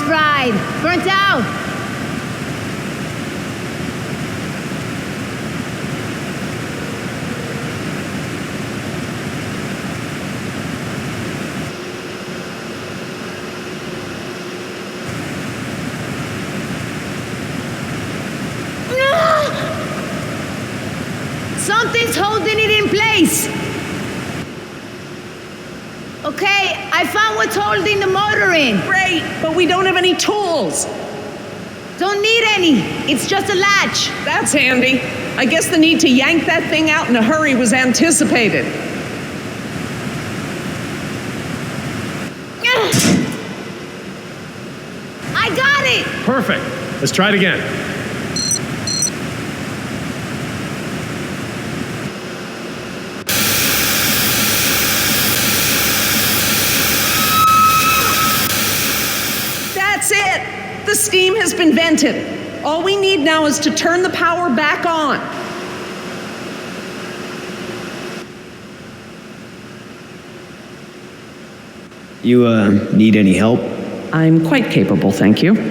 fried, burnt out. Something's holding it in place. Okay, I found what's holding the motor in. Great, but we don't have any tools. Don't need any. It's just a latch. That's handy. I guess the need to yank that thing out in a hurry was anticipated. I got it. Perfect. Let's try it again. That's it! The steam has been vented. All we need now is to turn the power back on. You, need any help? I'm quite capable, thank you. 1,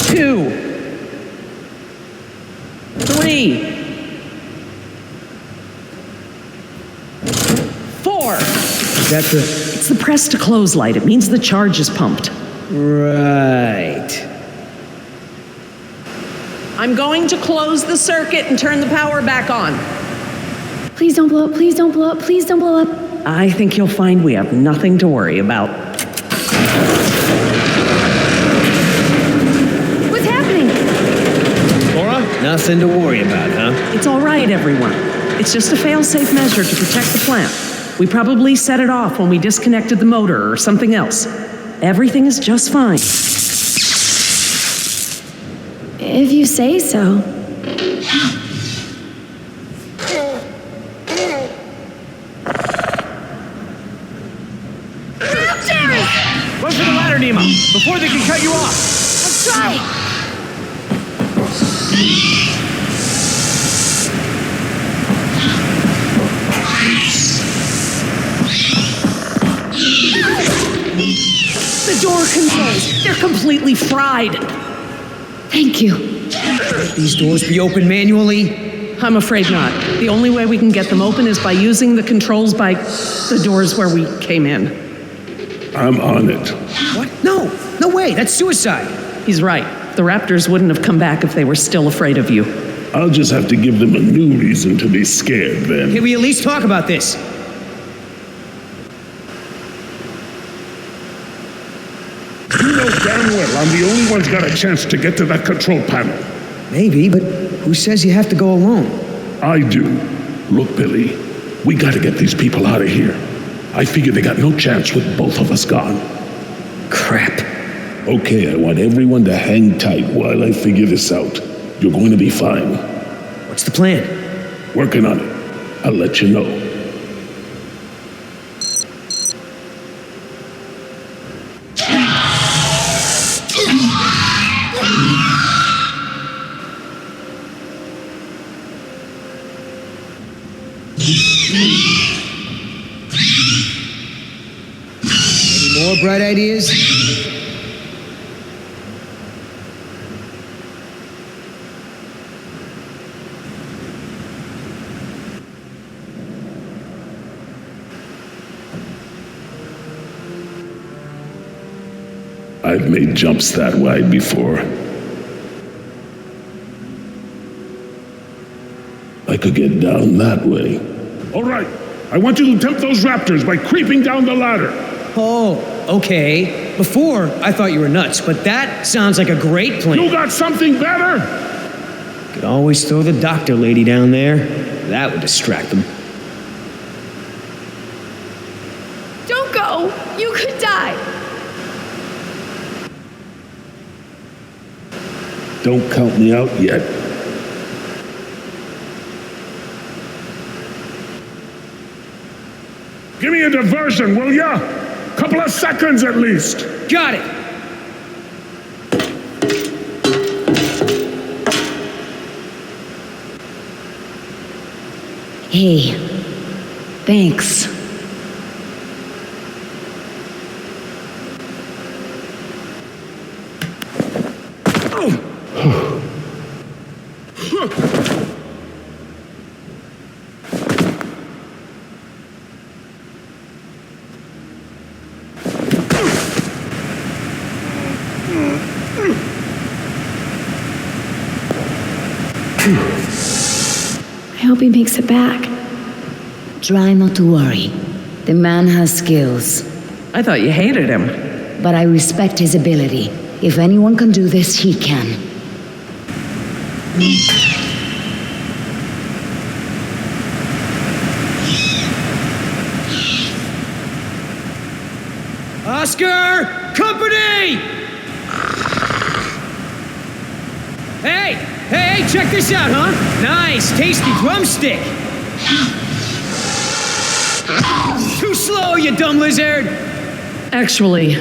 2, 3, 4. Is that the... It's the press to close light. It means the charge is pumped. Right. I'm going to close the circuit and turn the power back on. Please don't blow up, please don't blow up, please don't blow up. I think you'll find we have nothing to worry about. What's happening? Laura? Nothing to worry about, huh? It's all right, everyone. It's just a fail-safe measure to protect the plant. We probably set it off when we disconnected the motor or something else. Everything is just fine. If you say so. Run for the ladder, Nemo, before they can cut you off. Let's try it. The door controls, they're completely fried. Thank you. These doors be open manually? I'm afraid not. The only way we can get them open is by using the controls by the doors where we came in. I'm on it. What? No, no way, that's suicide. He's right. The raptors wouldn't have come back if they were still afraid of you. I'll just have to give them a new reason to be scared then. Can we at least talk about this? You know damn well I'm the only one's got a chance to get to that control panel. Maybe, but who says you have to go alone? I do. Look, Billy, we gotta get these people out of here. I figure they got no chance with both of us gone. Crap. Okay, I want everyone to hang tight while I figure this out. You're going to be fine. What's the plan? Working on it. I'll let you know. Any more bright ideas? I've made jumps that wide before. I could get down that way. All right, I want you to tempt those raptors by creeping down the ladder. Oh, okay. Before, I thought you were nuts, but that sounds like a great plan. You got something better? Could always throw the doctor lady down there. That would distract them. Don't go. You could die. Don't count me out yet. Give me a diversion, will ya? Couple of seconds at least. Got it! Hey, thanks. hope he makes it back. Try not to worry. The man has skills. I thought you hated him. But I respect his ability. If anyone can do this, he can. Oscar! Company! Hey, check this out, huh? Nice, tasty drumstick. Too slow, you dumb lizard! Actually,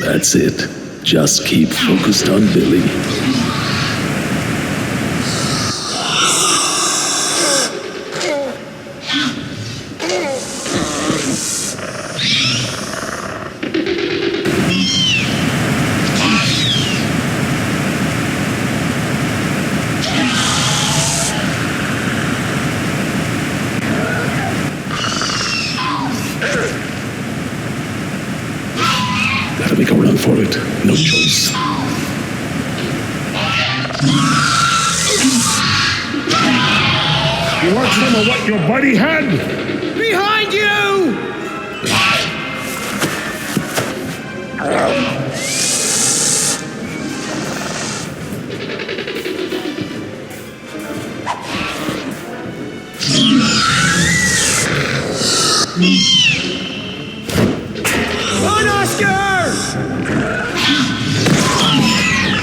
That's it. Just keep focused on Billy. Gotta make a run for it. No choice. You want some of what your buddy had? Behind you! Run, Oscar!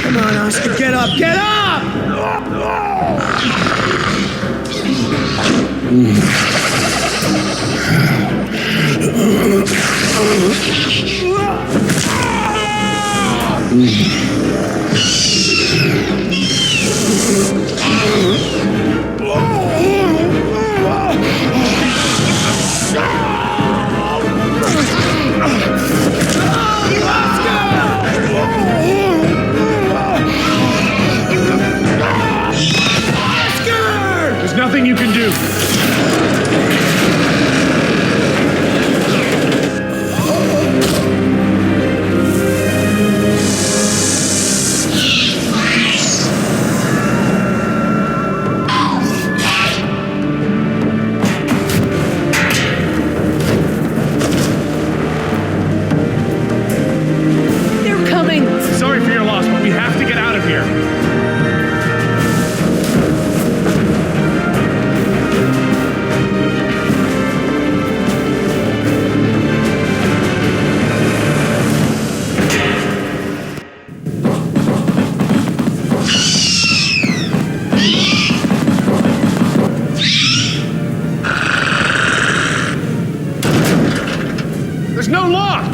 Come on, Oscar, get up, get up! There's nothing you can do. they're coming. Sorry for your loss, but we have to get out of here. There's no lock!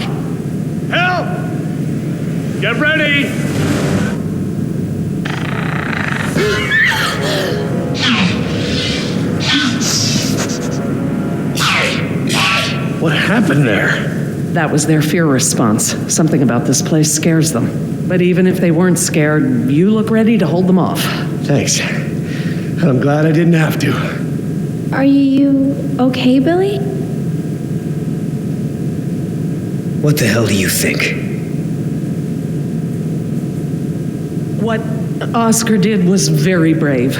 Help! Get ready! What happened there? That was their fear response. Something about this place scares them. But even if they weren't scared, you look ready to hold them off. Thanks. I'm glad I didn't have to. Are you okay, Billy? What the hell do you think? What Oscar did was very brave.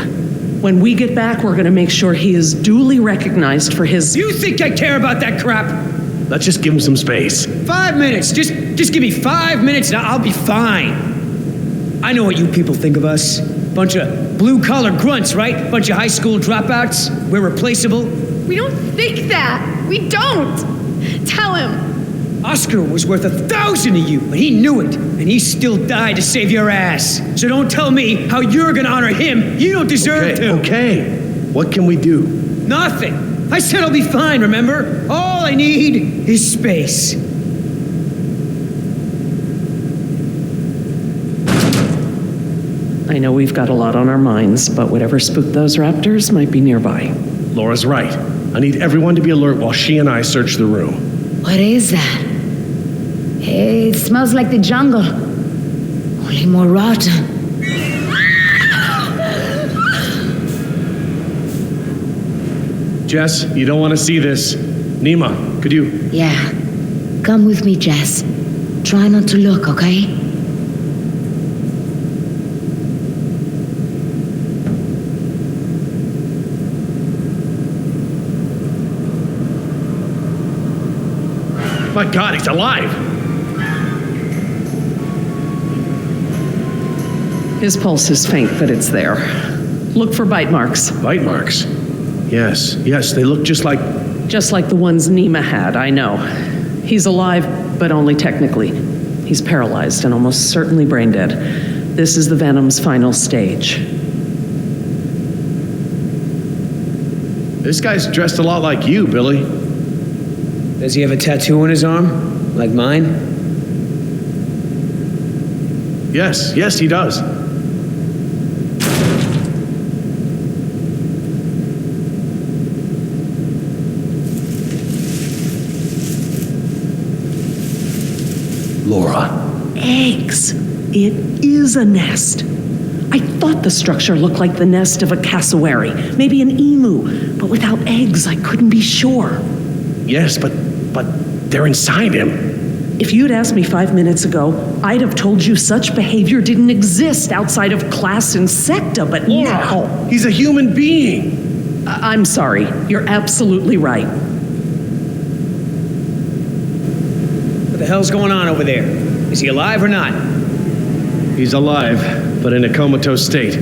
When we get back, we're going to make sure he is duly recognized for his... You think I care about that crap? Let's just give him some space. 5 minutes. Just give me 5 minutes and I'll be fine. I know what you people think of us. Bunch of blue-collar grunts, right? Bunch of high school dropouts. We're replaceable. We don't think that. We don't. Tell him. Oscar was worth 1,000 of you, but he knew it, and he still died to save your ass. So don't tell me how you're gonna honor him. You don't deserve to. Okay. What can we do? Nothing. I said I'll be fine, remember? All I need is space. I know we've got a lot on our minds, but whatever spooked those raptors might be nearby. Laura's right. I need everyone to be alert while she and I search the room. What is that? It smells like the jungle. Only more rotten. Jess, you don't want to see this. Nima, could you? Yeah. Come with me, Jess. Try not to look, okay? My God, he's alive! His pulse is faint, but it's there. Look for bite marks. Bite marks? Yes, they look just like... Just like the ones Nima had, I know. He's alive, but only technically. He's paralyzed and almost certainly brain dead. This is the venom's final stage. This guy's dressed a lot like you, Billy. Does he have a tattoo on his arm? Like mine? Yes, he does. Laura. Eggs. It is a nest. I thought the structure looked like the nest of a cassowary, maybe an emu, but without eggs, I couldn't be sure. Yes, but they're inside him. If you'd asked me 5 minutes ago, I'd have told you such behavior didn't exist outside of class Insecta, but Laura, now... he's a human being. I'm sorry. You're absolutely right. What the hell's going on over there? Is he alive or not? He's alive, but in a comatose state.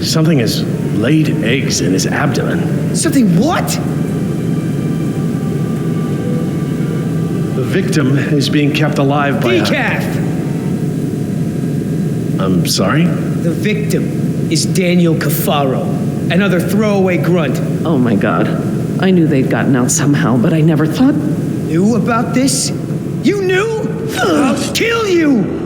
Something has laid eggs in his abdomen. Something what? The victim is being kept alive by Decaf! I'm sorry? The victim is Daniel Cafaro, another throwaway grunt. Oh my God. I knew they'd gotten out somehow, but I never thought... Knew about this? You knew? I'll kill you!